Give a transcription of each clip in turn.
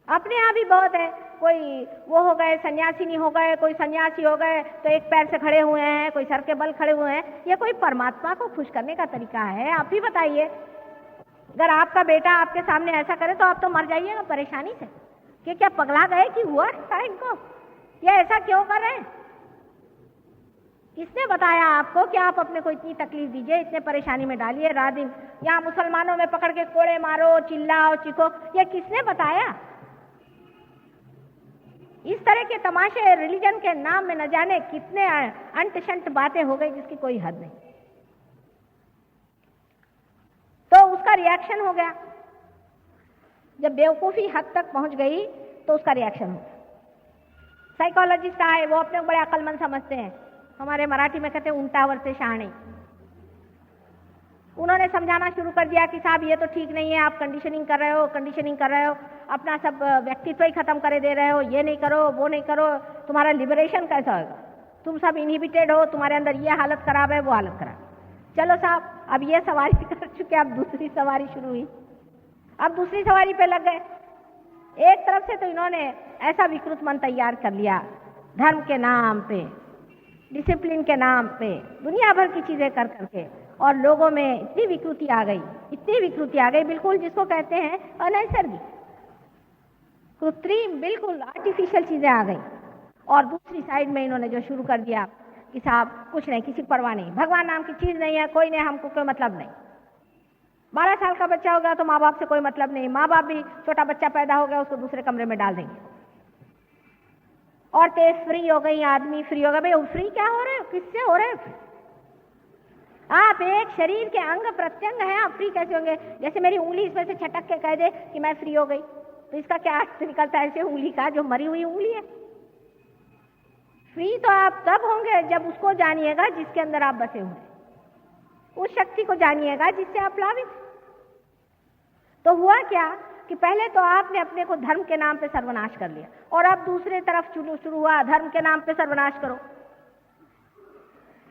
अपने यहाँ भी बहुत है, कोई वो हो गए सन्यासिनी हो गए, कोई सन्यासी हो गए तो एक पैर से खड़े हुए हैं, कोई सर के बल खड़े हुए हैं। ये कोई परमात्मा को खुश करने का तरीका है? आप ही बताइए। अगर आपका बेटा आपके सामने ऐसा करे तो आप तो मर जाइएगा परेशानी से कि क्या पगला गए कि हुआ था इनको, ये ऐसा क्यों कर रहे हैं? किसने बताया आपको कि आप अपने को इतनी तकलीफ दीजिए, इतने परेशानी में डालिए, रात दिन यहाँ मुसलमानों में पकड़ के कोड़े मारो, चिल्लाओ, चीखो, ये किसने बताया? इस तरह के तमाशे रिलीजन के नाम में न जाने कितने अंट शंट बातें हो गई जिसकी कोई हद नहीं। तो उसका रिएक्शन हो गया, जब बेवकूफी हद तक पहुंच गई तो उसका रिएक्शन हो गया। साइकोलॉजिस्ट आए, वो अपने को बड़े अक्लमंद समझते हैं, हमारे मराठी में कहते हैं उल्टावर से शहाणे। उन्होंने समझाना शुरू कर दिया कि साहब ये तो ठीक नहीं है, आप कंडीशनिंग कर रहे हो, अपना सब व्यक्तित्व ही खत्म करे दे रहे हो, ये नहीं करो, वो नहीं करो, तुम्हारा लिबरेशन कैसा होगा? तुम सब इनहिबिटेड हो, तुम्हारे अंदर ये हालत खराब है, वो हालत खराब। चलो साहब, अब ये सवारी कर चुके, अब दूसरी सवारी शुरू हुई, अब दूसरी सवारी पे लग गए। एक तरफ से तो इन्होंने ऐसा विकृत मन तैयार कर लिया, धर्म के नाम पे, डिसिप्लिन के नाम पे दुनिया भर की चीजें कर करके, और लोगों में इतनी विकृति आ गई, बिल्कुल जिसको कहते हैं अनैसर्गिक, कृत्रिम, बिल्कुल आर्टिफिशियल चीजें आ गई। और दूसरी साइड में इन्होंने जो शुरू कर दिया कि साहब कुछ नहीं, किसी परवाह नहीं, भगवान नाम की चीज नहीं है, कोई नहीं, हमको कोई मतलब नहीं। 12 साल का बच्चा हो गया तो माँ बाप से कोई मतलब नहीं, माँ बाप भी छोटा बच्चा पैदा हो गया उसको दूसरे कमरे में डाल देंगे। औरतें फ्री हो गई, आदमी फ्री हो गया। भाई फ्री क्या हो रहे हो, किससे हो रहे हो? आप एक शरीर के अंग प्रत्यंग हैं, आप फ्री कैसे होंगे? जैसे मेरी उंगली इसमें से छटक के कह दे कि मैं फ्री हो गई, तो इसका क्या अर्थ निकलता है ऐसे उंगली का, जो मरी हुई उंगली है? फ्री तो आप तब होंगे जब उसको जानिएगा जिसके अंदर आप बसे हुए, उस शक्ति को जानिएगा जिससे आप प्लावित। तो हुआ क्या कि पहले तो आपने अपने को धर्म के नाम पे सर्वनाश कर लिया, और अब दूसरे तरफ शुरू हुआ धर्म के नाम पे सर्वनाश करो।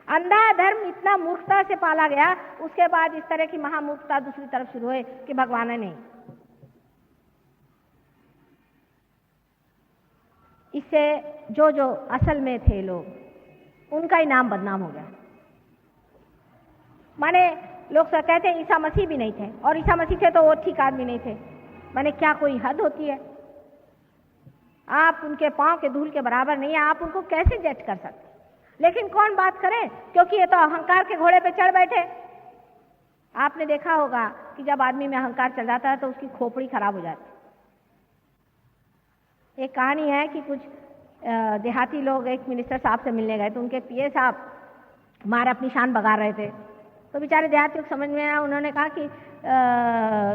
अंधा धर्म इतना मूर्खता से पाला गया, उसके बाद इस तरह की महामूर्खता दूसरी तरफ शुरू हुई कि भगवान है नहीं। इससे जो असल में थे लोग, उनका ही नाम बदनाम हो गया। माने लोग कहते हैं ईसा मसीह भी नहीं थे, और ईसा मसीह थे तो वो ठीक आदमी नहीं थे। माने क्या कोई हद होती है? आप उनके पांव के धूल के बराबर नहीं है, आप उनको कैसे जज कर सकते? लेकिन कौन बात करे, क्योंकि ये तो अहंकार के घोड़े पे चढ़ बैठे। आपने देखा होगा कि जब आदमी में अहंकार चल जाता है तो उसकी खोपड़ी खराब हो जाती है। एक कहानी है कि कुछ देहाती लोग एक मिनिस्टर साहब से मिलने गए, तो उनके पीए साहब मारे अपनी शान बगा रहे थे। तो बेचारे देहाती को समझ में आया, उन्होंने कहा कि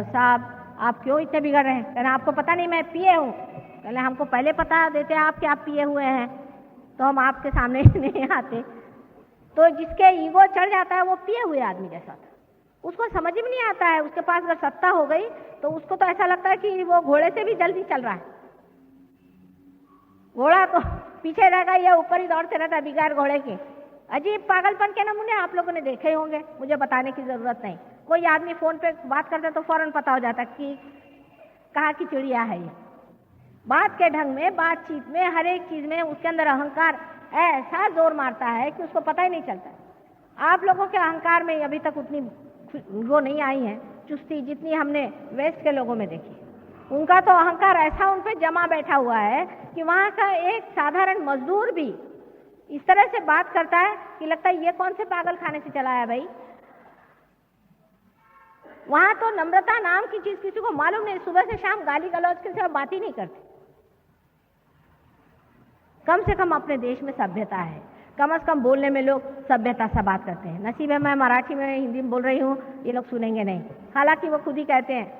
साहब आप क्यों इतने बिगड़ रहे हैं? कहना आपको पता नहीं मैं पिए हूँ? कहना हमको पहले पता देते आप कि आप पिए हुए हैं तो हम आपके सामने नहीं आते। तो जिसके ईगो चढ़ जाता है वो पिए हुए आदमी जैसा था, उसको समझ में नहीं आता है। उसके पास अगर सत्ता हो गई तो उसको तो ऐसा लगता है कि वो घोड़े से भी जल्दी चल रहा है। घोड़ा तो पीछे रहेगा, ये ऊपर ही दौड़ते रहता है बिगाड़ घोड़े के। अजीब पागलपन के नमूने आप लोगों ने देखे होंगे, मुझे बताने की जरूरत नहीं। कोई आदमी फोन पे बात करता तो फौरन पता हो जाता कि कहाँ की चिड़िया है ये। बात के ढंग में, बातचीत में, हर एक चीज में उसके अंदर अहंकार ऐसा जोर मारता है कि उसको पता ही नहीं चलता। आप लोगों के अहंकार में अभी तक उतनी वो नहीं आई है चुस्ती जितनी हमने वेस्ट के लोगों में देखी। उनका तो अहंकार ऐसा उन पे जमा बैठा हुआ है कि वहां का एक साधारण मजदूर भी इस तरह से बात करता है कि लगता है ये कौन से पागल खाने से चला है भाई। वहां तो नम्रता नाम की चीज किसी को मालूम नहीं, सुबह से शाम गाली गलौज के सिवा बात ही नहीं करते। कम से कम अपने देश में सभ्यता है, कम से कम बोलने में लोग सभ्यता से बात करते हैं। नसीब है मैं मराठी में हिंदी में बोल रही हूँ, ये लोग सुनेंगे नहीं। हालांकि वो खुद ही कहते हैं,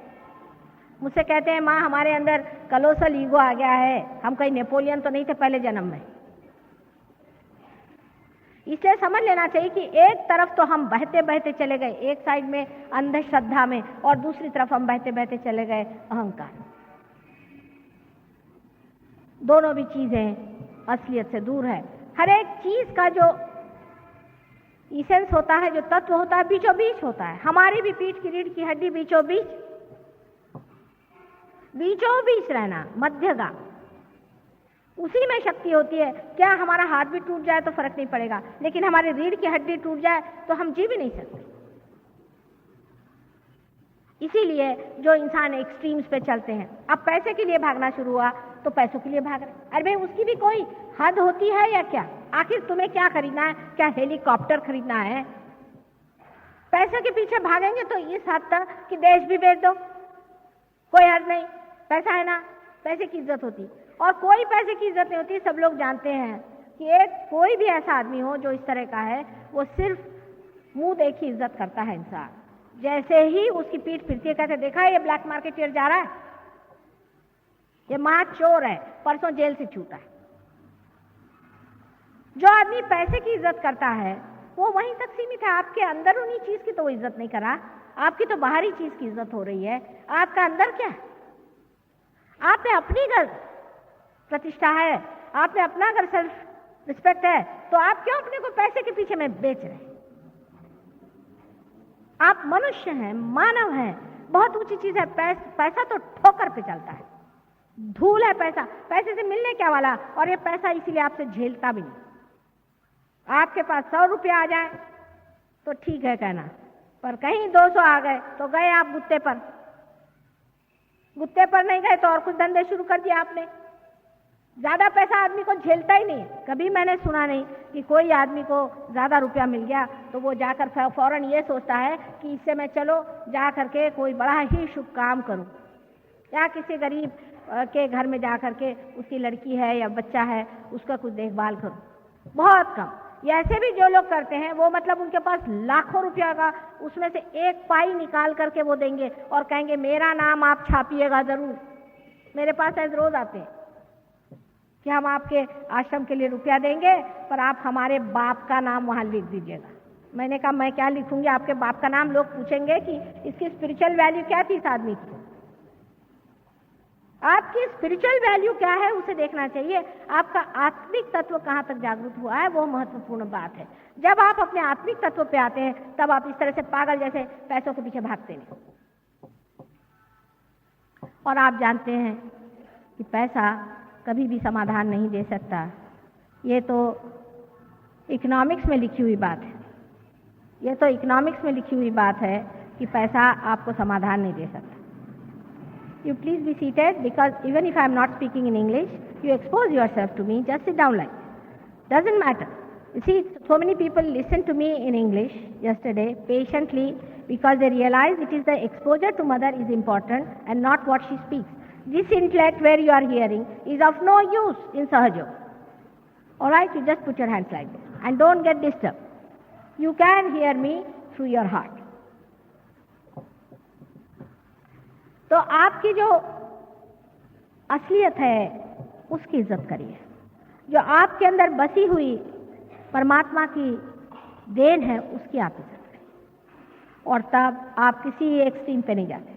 मुझसे कहते हैं माँ हमारे अंदर कलोसल ईगो आ गया है, हम कहीं नेपोलियन तो नहीं थे पहले जन्म में। इसलिए समझ लेना चाहिए कि एक तरफ तो हम बहते बहते चले गए, एक साइड में अंधश्रद्धा में, और दूसरी तरफ हम बहते बहते चले गए अहंकार। दोनों भी चीजें असलियत से दूर है। हर एक चीज का जो इसेंस होता है, जो तत्व होता है, बीचों बीच होता है। हमारी भी पीठ की रीढ़ की हड्डी बीचों बीच बीचों बीच रहना, मध्यगा, उसी में शक्ति होती है। क्या हमारा हाथ भी टूट जाए तो फर्क नहीं पड़ेगा, लेकिन हमारी रीढ़ की हड्डी टूट जाए तो हम जी भी नहीं सकते। इसीलिए जो इंसान एक्सट्रीम्स पे चलते हैं, अब पैसे के लिए भागना शुरू हुआ तो पैसों के लिए भाग रहे। अरे भाई, उसकी भी कोई हद होती है या क्या? आखिर तुम्हें क्या खरीदना है? क्या हेलीकॉप्टर खरीदना है? पैसे के पीछे भागेंगे तो इस हद तक कि देश भी बेच दो, कोई हद नहीं। पैसा है ना, पैसे की इज्जत होती, और कोई पैसे की इज्जत नहीं होती। सब लोग जानते हैं कि एक कोई भी ऐसा आदमी हो जो इस तरह का है, वो सिर्फ मुंह देखी इज्जत करता है इंसान। जैसे ही उसकी पीठ फिरती है, कहते देखा है ये ब्लैक मार्केटियर जा रहा है, ये महा चोर है, परसों जेल से छूटा है। जो आदमी पैसे की इज्जत करता है वो वहीं तक सीमित है। आपके अंदर उन्हीं चीज की तो वो इज्जत नहीं करा, आपकी तो बाहरी चीज की इज्जत हो रही है। आपका अंदर क्या है? आप में अपनी घर प्रतिष्ठा है, आप में अपना अगर सेल्फ रिस्पेक्ट है, तो आप क्यों अपने को पैसे के पीछे में बेच रहे हैं? आप मनुष्य हैं, मानव हैं, बहुत ऊंची चीज है। पैसा तो ठोकर पे चलता है, धूल है पैसा। पैसे से मिलने क्या वाला? और ये पैसा इसीलिए आपसे झेलता भी नहीं। आपके पास 100 रुपया आ जाए तो ठीक है कहना, पर कहीं 200 आ गए तो गए आप गुत्ते पर। गुत्ते पर नहीं गए तो और कुछ धंधे शुरू कर दिया आपने। ज्यादा पैसा आदमी को झेलता ही नहीं है। कभी मैंने सुना नहीं कि कोई आदमी को ज्यादा रुपया मिल गया तो वो जाकर फौरन ये सोचता है कि इससे मैं चलो जा करके कोई बड़ा ही शुभ काम करूं, या किसी गरीब के घर में जा करके उसकी लड़की है या बच्चा है उसका कुछ देखभाल करूं। बहुत कम। ये ऐसे भी जो लोग करते हैं वो मतलब उनके पास लाखों रुपया का उसमें से एक पाई निकाल करके वो देंगे और कहेंगे मेरा नाम आप छापिएगा जरूर। मेरे पास ऐसे रोज आते हैं कि हम आपके आश्रम के लिए रुपया देंगे पर आप हमारे बाप का नाम वहां लिख दीजिएगा। मैंने कहा मैं क्या लिखूंगी आपके बाप का नाम? लोग पूछेंगे कि इसकी स्पिरिचुअल वैल्यू क्या थी इस आदमी की। आपकी स्पिरिचुअल वैल्यू क्या है उसे देखना चाहिए। आपका आत्मिक तत्व कहाँ तक जागृत हुआ है वो महत्वपूर्ण बात है। जब आप अपने आत्मिक तत्व पे आते हैं तब आप इस तरह से पागल जैसे पैसों के पीछे भागते नहीं। और आप जानते हैं कि पैसा कभी भी समाधान नहीं दे सकता। ये तो इकोनॉमिक्स में लिखी हुई बात है। ये तो इकोनॉमिक्स में लिखी हुई बात है कि पैसा आपको समाधान नहीं दे सकता। You please be seated, because even if I am not speaking in English, you expose yourself to me. Just sit down like this. Doesn't matter. You see, so many people listen to me in English yesterday patiently because they realize it is the exposure to mother is important and not what she speaks. This intellect where you are hearing is of no use in Sahaja. All right, you just put your hands like this and don't get disturbed. You can hear me through your heart. तो आपकी जो असलियत है उसकी इज्जत करिए। जो आपके अंदर बसी हुई परमात्मा की देन है उसकी आप इज्जत करिए, और तब आप किसी एक्सट्रीम पे नहीं जाते।